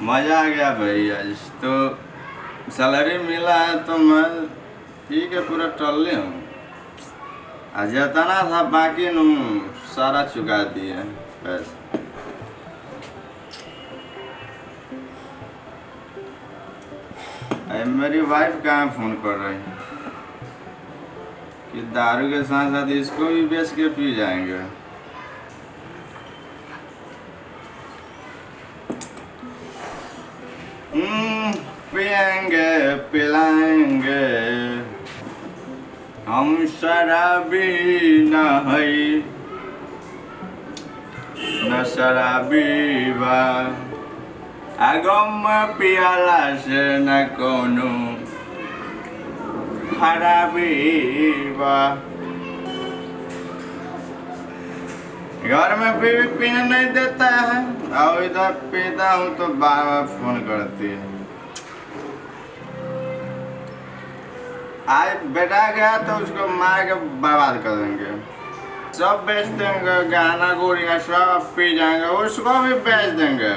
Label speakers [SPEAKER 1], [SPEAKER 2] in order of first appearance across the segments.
[SPEAKER 1] मजा आ गया भाई। आज तो सैलरी मिला है तो मैं पी के पूरा टल्ले हूँ। आज जितना था बाकी नु सारा चुका दिए पैसा। मेरी वाइफ कहाँ फोन कर रही है कि दारू के साथ साथ इसको भी बेच के पी जाएंगे। पिएंगे पिलाएंगे हम शराबी न है न शराबी बा अगम पियाला से न कोनो खराबी बा। घर में फिर भी पीने नहीं देता है और इधर पीता हूँ तो बार बार फोन करती है। आज बेटा गया तो उसको मार के बर्बाद कर देंगे। सब बेच देंगे, गहना गुड़िया सब पी जाएंगे, उसको भी बेच देंगे।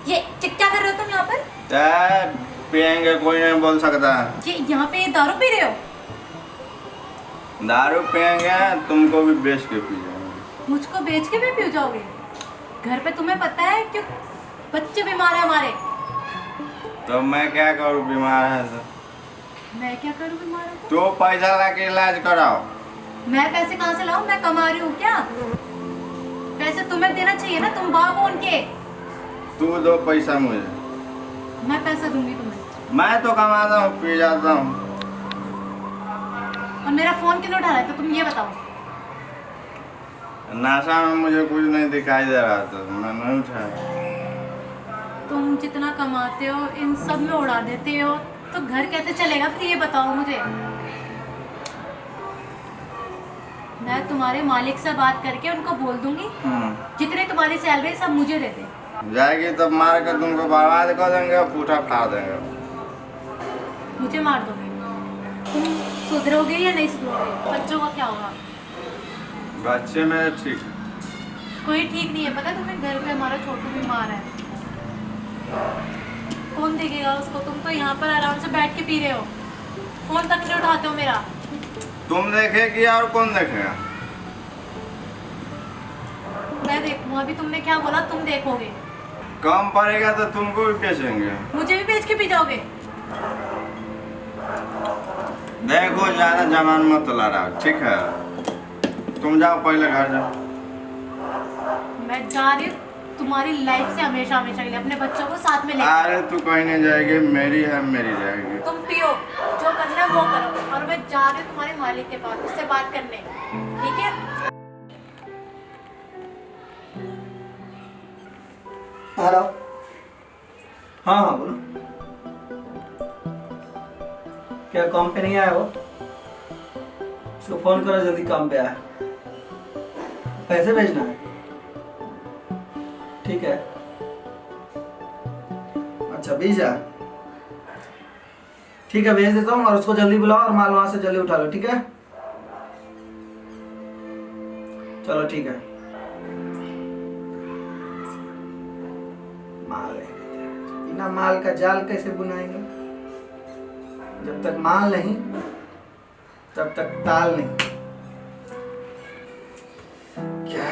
[SPEAKER 2] ये क्या कर रहे हो तुम यहाँ पर?
[SPEAKER 1] पिएंगे कोई नहीं बोल सकता।
[SPEAKER 2] ये यहाँ पे दारू पी रहे हो?
[SPEAKER 1] दारू पिएंगे तुमको भी बेच के पी जाएंगे।
[SPEAKER 2] मुझको बेच के भी पी जाओगे? घर पे तुम्हें पता है क्यों बच्चे बीमार है हमारे।
[SPEAKER 1] तो मैं क्या करूँ बीमार है तो?
[SPEAKER 2] मैं क्या करूँ बीमार है
[SPEAKER 1] तो पैसा ला के इलाज कराओ।
[SPEAKER 2] मैं पैसे कहाँ से लाऊं? मैं कमा रही हूँ क्या? पैसे तुम्हें देना चाहिए ना, तुम बाप हो उनके।
[SPEAKER 1] तू दो पैसा मुझे।
[SPEAKER 2] मैं पैसा दूंगी तुम्हें।
[SPEAKER 1] मैं तो कमाता हूँ पी जाता हूँ।
[SPEAKER 2] और मेरा फोन क्यों उठा रहा है तो तुम ये बताओ।
[SPEAKER 1] नशा में मुझे कुछ नहीं दिखाई दे रहा तो मैं नहीं उठाया।
[SPEAKER 2] तुम जितना कमाते हो इन सब में उड़ा देते हो तो घर कैसे चलेगा फिर ये बताओ मुझे। मैं तुम्हारे मालिक से बात करके उनको बोल दूंगी जितने तुम्हारी सैलरी सब मुझे दे दे।
[SPEAKER 1] जाएगी तब मार कर तुमको बर्बाद कर देंगे, पूठा फाड़ देंगे।
[SPEAKER 2] मुझे मार दोगे? तुम सुधरोगे या नहीं सुधरोगे? बच्चों का क्या होगा?
[SPEAKER 1] बच्चे मेरे ठीक।
[SPEAKER 2] कोई ठीक नहीं है, पता है तुम्हें? घर पे हमारा छोटू बीमार है, कौन देखेगा उसको? तुम तो यहाँ पर आराम से बैठ के पी रहे हो, फोन तक नहीं उठाते हो मेरा।
[SPEAKER 1] तुम देखेगी और कौन देखेगा?
[SPEAKER 2] मैं देखूँ? अभी तुमने क्या बोला? तुम देखोगे?
[SPEAKER 1] कम पड़ेगा तो तुमको भी बेचेंगे।
[SPEAKER 2] मुझे भी बेच के पी जाओगे?
[SPEAKER 1] देखो ज्यादा जमान मत लड़ा, ठीक है? तुम जाओ पहले घर जाओ।
[SPEAKER 2] मैं जा रही हूँ तुम्हारी लाइफ से हमेशा हमेशा के लिए, अपने बच्चों को साथ में लेकर।
[SPEAKER 1] अरे तू कहीं नहीं जाएगी, मेरी है मेरी जाएगी।
[SPEAKER 2] तुम पियो, जो करना है वो करो, और मैं जा रही हूँ तुम्हारे मालिक के पास उससे बात करने, ठीक है?
[SPEAKER 3] हेलो। हाँ हाँ बोलो। क्या काम पे नहीं आया वो? उसको फोन करो जल्दी काम पे आए। पैसे भेजना है? ठीक है। अच्छा 20,000 ठीक है, भेज देता हूँ। और उसको जल्दी बुलाओ और माल वहां से जल्दी उठा लो, ठीक है? चलो ठीक है। माल बिना माल का जाल कैसे बुनाएंगे? जब तक माल नहीं तब तक ताल नहीं। क्या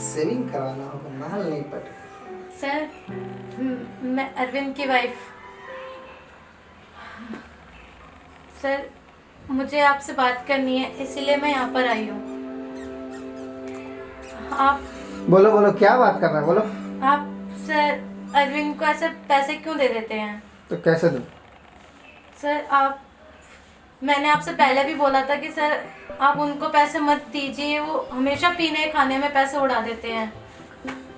[SPEAKER 3] सेविंग कराना होगा, माल नहीं पटे।
[SPEAKER 2] सर, मैं अरविंद की वाइफ। सर, मुझे आपसे बात करनी है इसीलिए मैं यहाँ पर आई हूँ। आप
[SPEAKER 3] बोलो बोलो, क्या बात करना है बोलो।
[SPEAKER 2] आप सर अरविंद को ऐसे पैसे क्यों दे देते हैं?
[SPEAKER 3] तो कैसे दूं?
[SPEAKER 2] सर मैंने आपसे पहले भी बोला था कि सर आप उनको पैसे मत दीजिए, वो हमेशा पीने खाने में पैसे उड़ा देते हैं।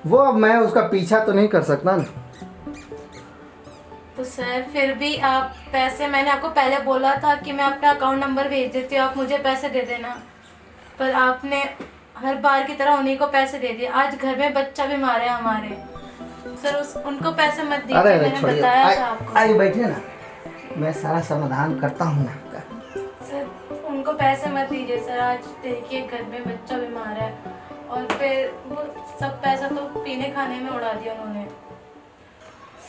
[SPEAKER 3] वो अब मैं उसका पीछा तो नहीं कर सकता ना।
[SPEAKER 2] तो सर फिर भी आप पैसे, मैंने आपको पहले बोला था कि मैं अपना अकाउंट नंबर भेज देती हूँ, आप मुझे पैसे दे देना, पर आपने हर बार की तरह उन्हीं को पैसे दे दिए। आज घर में बच्चा बीमार है हमारे सर, उनको पैसे मत दीजिए।
[SPEAKER 3] अरे
[SPEAKER 2] मैंने
[SPEAKER 3] छोड़िए,
[SPEAKER 2] बताया था आपको।
[SPEAKER 3] आइए बैठिए ना, मैं सारा समाधान करता हूँ ना आपका।
[SPEAKER 2] सर उनको पैसे मत दीजिए सर। आज देखिए घर में बच्चा बीमार है और फिर वो सब पैसा तो पीने खाने में उड़ा दिया उन्होंने।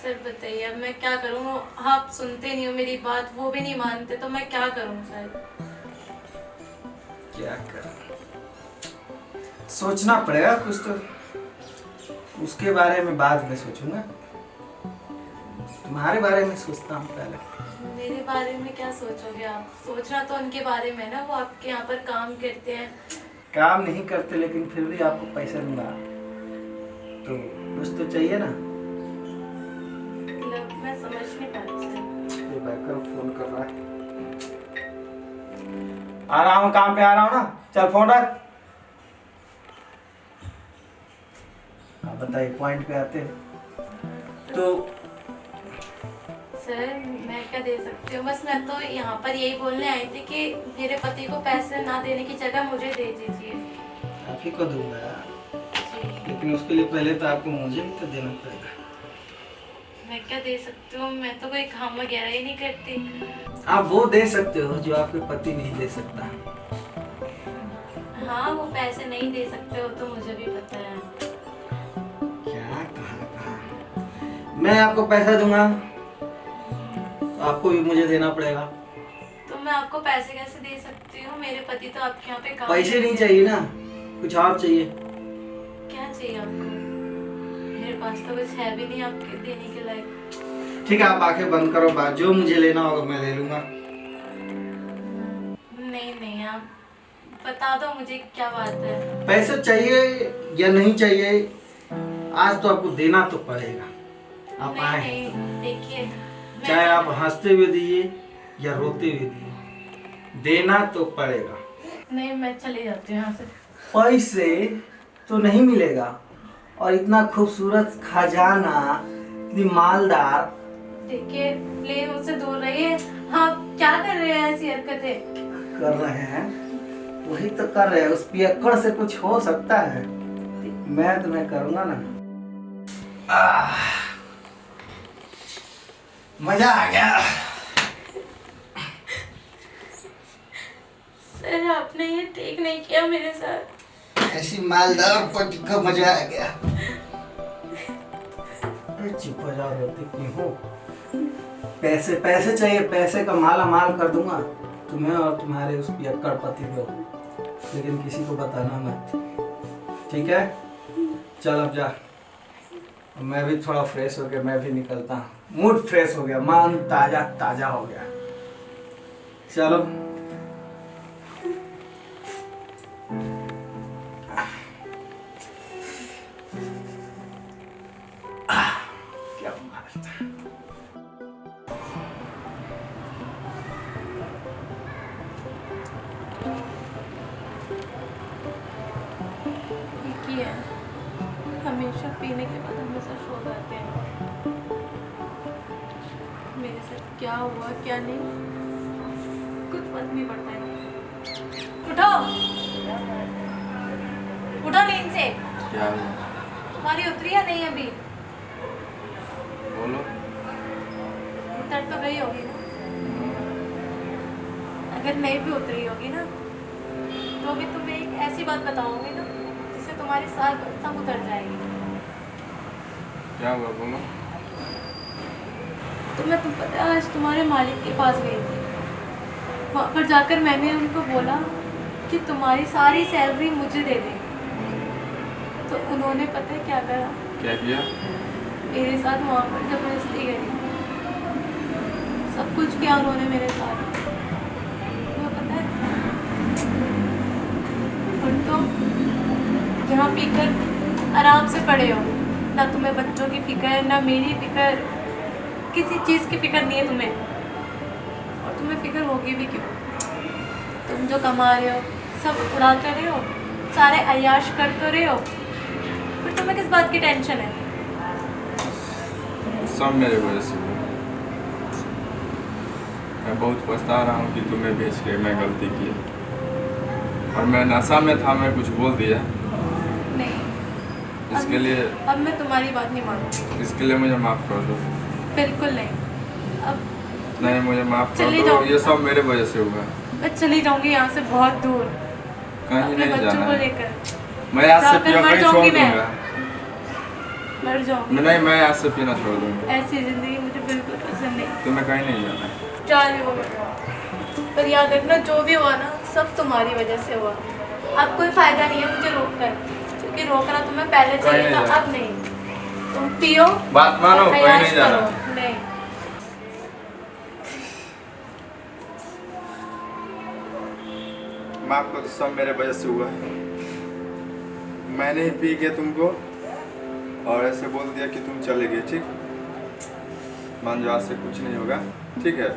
[SPEAKER 2] सर बताइए अब मैं क्या करूँ? आप सुनते नहीं हो मेरी बात, वो भी नहीं मानते, तो मैं क्या करूँ सर?
[SPEAKER 3] क्या कर, सोचना पड़ेगा कुछ तो। उसके बारे में बाद में सोचूंगा, तुम्हारे बारे में सोचता हूँ पहले।
[SPEAKER 2] मेरे बारे में क्या सोचोगे आप? सोचना तो उनके बारे में ना, वो आपके यहाँ पर काम करते हैं।
[SPEAKER 3] काम नहीं करते लेकिन फिर भी आपको पैसा दूंगा तो कुछ तो चाहिए ना।
[SPEAKER 2] मतलब मैं समझ नहीं पा रही सर।
[SPEAKER 3] ये बैकर फोन कर रहा है। आ रहा हूँ, काम पे आ रहा हूँ ना, चल फोन रख। आप बताइए, पॉइंट पे आते हैं तो।
[SPEAKER 2] सर मैं क्या दे सकती हूँ? बस मैं तो यहाँ पर यही बोलने आई थी कि मेरे पति को पैसे ना देने की जगह मुझे दे दीजिए।
[SPEAKER 3] आप ही को दूंगा,
[SPEAKER 2] जी।
[SPEAKER 3] लेकिन उसके लिए पहले तो आपको मुझे भी तो देना पड़ेगा।
[SPEAKER 2] मैं क्या दे सकती हूँ? मैं तो कोई काम वगैरह ही नहीं करती।
[SPEAKER 3] आप वो दे सकते हो जो आपके पति नहीं दे सकता।
[SPEAKER 2] हाँ वो पैसे नहीं दे सकते हो तो मुझे भी पता है।
[SPEAKER 3] क्या कहा? मैं आपको पैसा दूंगा, आपको भी मुझे देना पड़ेगा।
[SPEAKER 2] तो मैं आपको पैसे कैसे दे सकती हूँ? मेरे पति तो आपके यहाँ पे काम
[SPEAKER 3] पैसे नहीं
[SPEAKER 2] करते हैं।
[SPEAKER 3] चाहिए ना, कुछ और चाहिए।
[SPEAKER 2] क्या चाहिए आपको? मेरे पास तो कुछ है भी नहीं आपके देने के लायक।
[SPEAKER 3] ठीक है, आप आंखें बंद करो, बात जो मुझे लेना होगा मैं ले लूंगा।
[SPEAKER 2] नहीं नहीं, आप बता दो मुझे क्या बात है।
[SPEAKER 3] पैसे चाहिए या नहीं चाहिए, आज तो आपको देना तो पड़ेगा। आप आए,
[SPEAKER 2] नहीं नहीं देखिए,
[SPEAKER 3] चाहे आप हंसते हुए दिए या रोते हुए दिए, देना तो पड़ेगा।
[SPEAKER 2] नहीं मैं चली जाती हूँ यहाँ से।
[SPEAKER 3] पैसे तो नहीं मिलेगा, और इतना खूबसूरत खजाना, इतनी मालदार।
[SPEAKER 2] देखिए प्लीज मुझसे दूर रहिए। हाँ क्या कर रहे हैं ऐसी हरकतें?
[SPEAKER 3] कर रहे हैं वही तो कर रहे हैं, उस पियक्कड़ से कुछ हो सकता है? मैं तुम्हें करूंगा ना। मजा आ गया।
[SPEAKER 2] सर आपने ये ठीक नहीं किया मेरे साथ।
[SPEAKER 3] ऐसी मालदार पट्टी का मजा आ गया। चुप हो जाओ, रोती क्यों हो? पैसे पैसे चाहिए, पैसे का माला माल कर दूंगा तुम्हें और तुम्हारे उस पियक्कड़ पति को, लेकिन किसी को बताना मत, ठीक है? चल अब जा, मैं भी थोड़ा फ्रेश हो गया, मैं भी निकलता हूँ। मूड फ्रेश हो गया, मन ताजा ताजा हो गया। चलो क्या मारता।
[SPEAKER 2] एक ही है, हमेशा पीने के बाद हमेशा सो जाते हैं। मेरे साथ क्या हुआ क्या नहीं कुछ फर्क नहीं पड़ता है। उठो उठो नींद से।
[SPEAKER 1] क्या हुआ?
[SPEAKER 2] तुम्हारी उतरी है नहीं अभी?
[SPEAKER 1] बोलो।
[SPEAKER 2] उतर तो गई होगी ना? अगर नहीं भी उतरी होगी ना तो भी तुम्हें एक ऐसी बात बताऊंगी ना जिससे तुम्हारी सारी सब उतर जाएगी।
[SPEAKER 1] क्या हुआ बोलो।
[SPEAKER 2] तो मैं तुम पता है आज तुम्हारे मालिक के पास गई थी। वहाँ पर जाकर मैंने उनको बोला कि तुम्हारी सारी सैलरी मुझे दे दे। तो उन्होंने पता है क्या करा?
[SPEAKER 1] क्या किया?
[SPEAKER 2] मेरे साथ वहाँ पर जबरदस्ती करी, सब कुछ किया उन्होंने मेरे साथ। तुम्हें पता है तुम तो यहाँ पीकर आराम से पड़े हो, ना तुम्हें बच्चों की फिक्र, ना मेरी फिक्र, किसी चीज़ की फिक्र नहीं है तुम्हें। और तुम्हें फिक्र होगी भी क्यों? तुम जो कमा रहे हो सब उड़ाते रहे हो, सारे अय्याश करते रहे हो, फिर तुम्हें किस बात की टेंशन है?
[SPEAKER 1] सब मेरे वजह से हुआ। मैं बहुत पछता रहा हूँ कि तुम्हें बेच के मैं गलती की। और मैं नशा में था, मैं कुछ बोल दिया,
[SPEAKER 2] नहीं,
[SPEAKER 1] इसके लिए
[SPEAKER 2] अब मैं तुम्हारी बात नहीं मानूंगी।
[SPEAKER 1] इसके लिए मुझे माफ़ कर दो।
[SPEAKER 2] बिल्कुल नहीं। अब
[SPEAKER 1] नहीं, मुझे माफ़ कर
[SPEAKER 2] चली
[SPEAKER 1] दो,
[SPEAKER 2] जाओ।
[SPEAKER 1] ये सब मेरे वजह से हुआ।
[SPEAKER 2] मैं चली जाऊंगी यहाँ से बहुत दूर,
[SPEAKER 1] कहीं
[SPEAKER 2] अपने
[SPEAKER 1] नहीं
[SPEAKER 2] बच्चों
[SPEAKER 1] जाना
[SPEAKER 2] को
[SPEAKER 1] है।
[SPEAKER 2] लेकर।
[SPEAKER 1] मैं आज से
[SPEAKER 2] जाकर
[SPEAKER 1] पिया
[SPEAKER 2] मर
[SPEAKER 1] कहीं छोड़
[SPEAKER 2] जाऊंगी मैं।
[SPEAKER 1] दूंगा।
[SPEAKER 2] मर जाऊंगी।
[SPEAKER 1] नहीं, मैं आज से पीना छोड़ दूंगा।
[SPEAKER 2] ऐसी जिंदगी मुझे बिल्कुल पसंद नहीं।
[SPEAKER 1] तुम्हें कहीं नहीं जाना है।
[SPEAKER 2] जा रही हूँ मैं। पर याद रखना, जो भी हुआ ना, सब तुम्हारी वजह से हुआ। अब कोई फायदा नहीं है मुझे रोक कर, क्योंकि रोकना तुम्हें पहले
[SPEAKER 1] कहीं
[SPEAKER 2] चाहिए
[SPEAKER 1] नहीं
[SPEAKER 2] था,
[SPEAKER 1] जाना।
[SPEAKER 2] अब नहीं। तुम पियो,
[SPEAKER 1] बात मानो, कहीं
[SPEAKER 2] ऐश
[SPEAKER 1] नहीं जाना।
[SPEAKER 2] करो। नहीं,
[SPEAKER 1] माफ कर दो, सब मेरे वजह से हुआ है। मैंने ही पी के तुमको और ऐसे बोल दिया कि तुम चले गए। ठीक, मान जाओ, आज से कुछ नहीं होगा। ठीक है,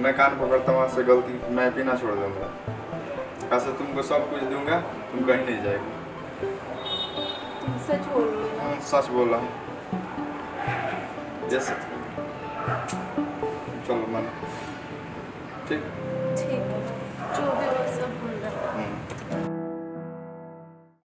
[SPEAKER 1] मैं कान पकड़ता हूँ, आज से गलती, मैं पीना छोड़ दूंगा। ऐसे तुमको सब कुछ दूंगा, तुम कहीं नहीं जाएगी।
[SPEAKER 2] तुम सच बोल रहे हो।
[SPEAKER 1] सच बोल रहा हूँ। जैसे चलो मन, ठीक।